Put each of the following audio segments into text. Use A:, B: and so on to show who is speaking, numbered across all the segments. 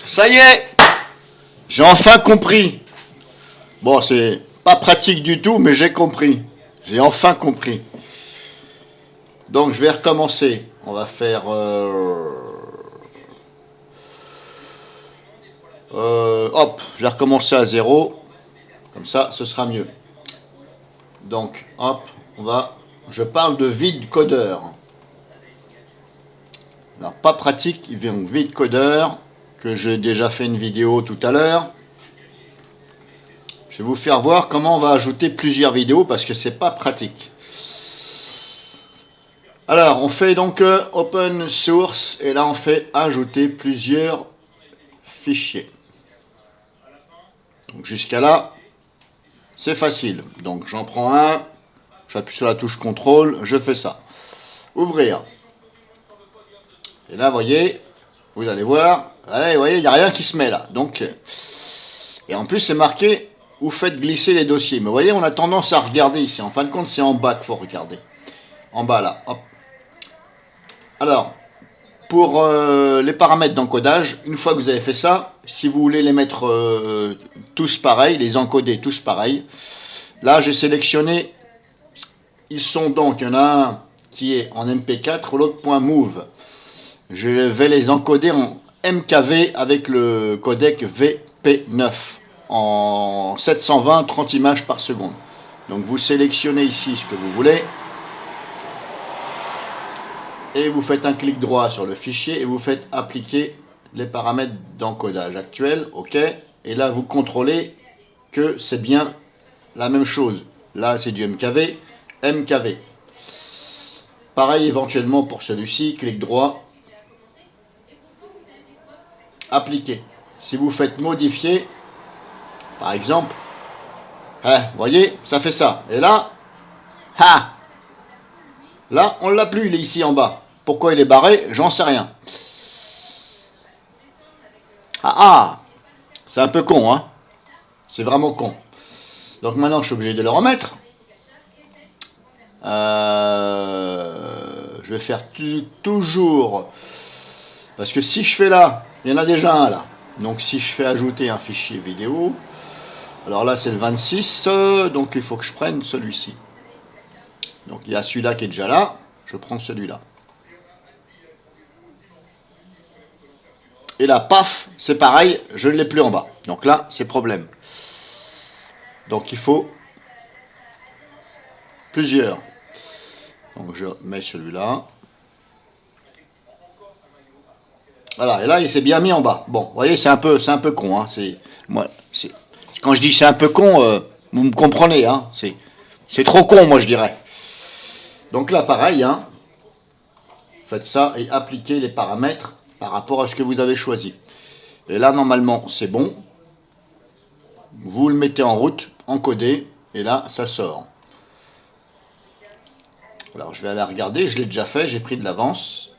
A: Ça y est, j'ai enfin compris. Bon, c'est pas pratique du tout, mais j'ai compris. J'ai enfin compris. Donc, je vais recommencer. On va faire... hop, je vais recommencer à 0. Comme ça, ce sera mieux. Donc, hop, je parle de vide codeur. Alors, pas pratique, il vient vide codeur, que j'ai déjà fait une vidéo tout à l'heure. Je vais vous faire voir comment on va ajouter plusieurs vidéos parce que c'est pas pratique. Alors, on fait donc open source et là on fait ajouter plusieurs fichiers. Donc jusqu'à là, c'est facile. Donc j'en prends un, j'appuie sur la touche contrôle, je fais ça. Ouvrir. Et là, vous allez voir, allez, vous voyez, il n'y a rien qui se met là. Donc, et en plus, c'est marqué où faites glisser les dossiers. Mais vous voyez, on a tendance à regarder ici. En fin de compte, c'est en bas qu'il faut regarder. En bas là, hop. Alors, pour les paramètres d'encodage, une fois que vous avez fait ça, si vous voulez les mettre tous pareils, les encoder tous pareils, là j'ai sélectionné, ils sont donc, il y en a un qui est en MP4, l'autre .move. Je vais les encoder en MKV avec le codec VP9 en 720 30 images par seconde. Donc vous sélectionnez ici ce que vous voulez. Et vous faites un clic droit sur le fichier et vous faites appliquer les paramètres d'encodage actuels, ok. Et là vous contrôlez que c'est bien la même chose. Là c'est du MKV, MKV. Pareil éventuellement pour celui-ci, clic droit, appliquer. Si vous faites modifier, par exemple, vous voyez, ça fait ça. Et là, là on l'a plus, il est ici en bas. Pourquoi il est barré, j'en sais rien. C'est un peu con, hein. C'est vraiment con. Donc maintenant, je suis obligé de le remettre. Je vais faire toujours... Parce que si je fais là, il y en a déjà un là. Donc si je fais ajouter un fichier vidéo, alors là c'est le 26, donc il faut que je prenne celui-ci. Donc il y a celui-là qui est déjà là, je prends celui-là. Et là, paf, c'est pareil, je ne l'ai plus en bas. Donc là, c'est problème. Donc il faut plusieurs. Donc je mets celui-là. Voilà, et là il s'est bien mis en bas. Bon, vous voyez, c'est un peu con. Hein. Quand je dis c'est un peu con, vous me comprenez. Hein. C'est trop con, moi je dirais. Donc là, pareil, hein, faites ça et appliquez les paramètres par rapport à ce que vous avez choisi. Et là, normalement, c'est bon. Vous le mettez en route, encodé, et là, ça sort. Alors, je vais aller regarder, je l'ai déjà fait, j'ai pris de l'avance.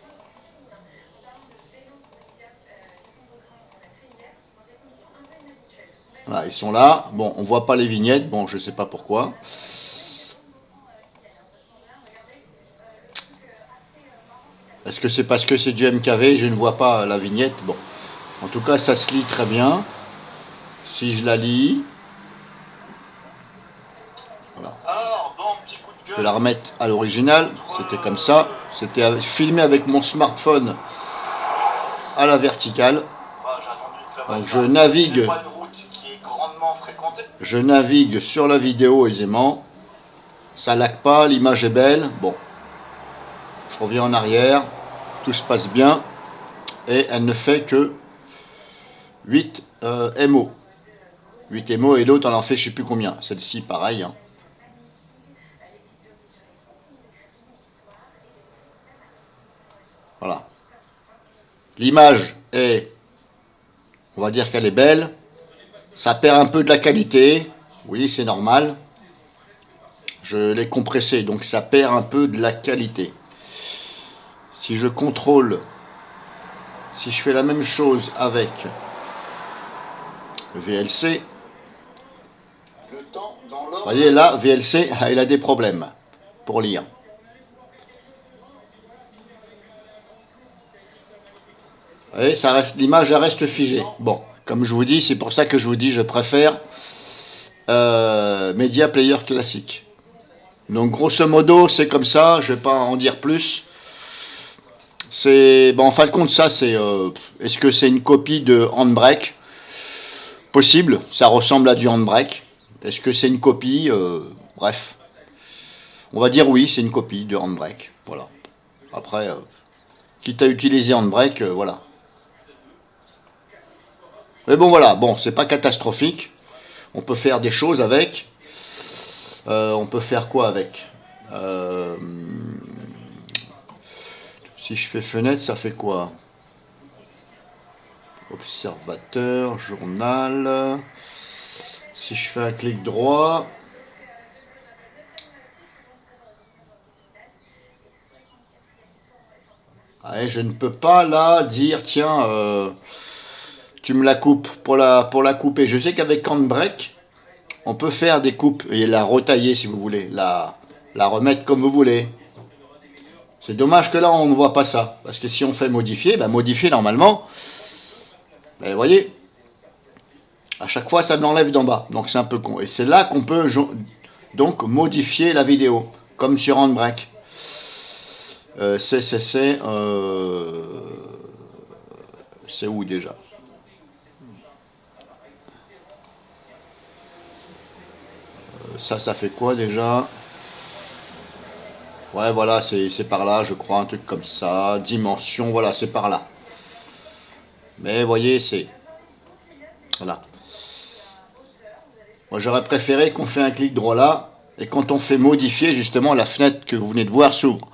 A: Voilà, ils sont là. Bon, on voit pas les vignettes, bon, je sais pas pourquoi. Est-ce que c'est parce que c'est du MKV, je ne vois pas la vignette? Bon, en tout cas, ça se lit très bien. Si je la lis, voilà. Je vais la remettre à l'original. C'était comme ça. C'était filmé avec mon smartphone à la verticale. Donc je navigue sur la vidéo aisément. Ça lag pas, l'image est belle. Bon, je reviens en arrière. Tout se passe bien. Et elle ne fait que 8 MO. 8 MO et l'autre elle en fait je sais plus combien. Celle-ci pareil. Hein. Voilà. L'image est, on va dire qu'elle est belle. Ça perd un peu de la qualité. Oui, c'est normal. Je l'ai compressé, donc ça perd un peu de la qualité. Si je contrôle, si je fais la même chose avec VLC, vous voyez là, VLC, il a des problèmes pour lire. Et ça reste, l'image reste figée. Bon, comme je vous dis, c'est pour ça que je vous dis, je préfère Media Player classique. Donc grosso modo, c'est comme ça, je vais pas en dire plus. C'est bon, en fin de compte, ça c'est est-ce que c'est une copie de Handbrake? Possible, ça ressemble à du Handbrake. Est-ce que c'est une copie? Bref, on va dire oui, c'est une copie de Handbrake. Voilà. Après, quitte à utiliser Handbrake, voilà. Mais bon, voilà, bon, c'est pas catastrophique. On peut faire des choses avec. On peut faire quoi avec? Si je fais fenêtre, ça fait quoi? Observateur, journal. Si je fais un clic droit. Ouais, je ne peux pas là dire tiens, tu me la coupes pour la couper. Je sais qu'avec Handbrake, on peut faire des coupes et la retailler si vous voulez, la remettre comme vous voulez. C'est dommage que là on ne voit pas ça. Parce que si on fait modifier, ben modifier normalement, ben vous voyez, à chaque fois ça l'enlève d'en bas. Donc c'est un peu con. Et c'est là qu'on peut donc modifier la vidéo, comme sur Handbrake. C'est où déjà? Ça fait quoi déjà? Ouais, voilà, c'est par là, je crois, un truc comme ça. Dimension, voilà, c'est par là. Mais vous voyez, c'est... Voilà. Moi, j'aurais préféré qu'on fait un clic droit là, et quand on fait modifier, justement, la fenêtre que vous venez de voir s'ouvre.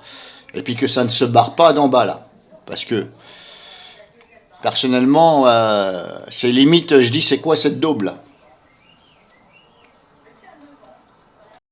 A: Et puis que ça ne se barre pas d'en bas, là. Parce que, personnellement, c'est limite, je dis, c'est quoi cette daube, là?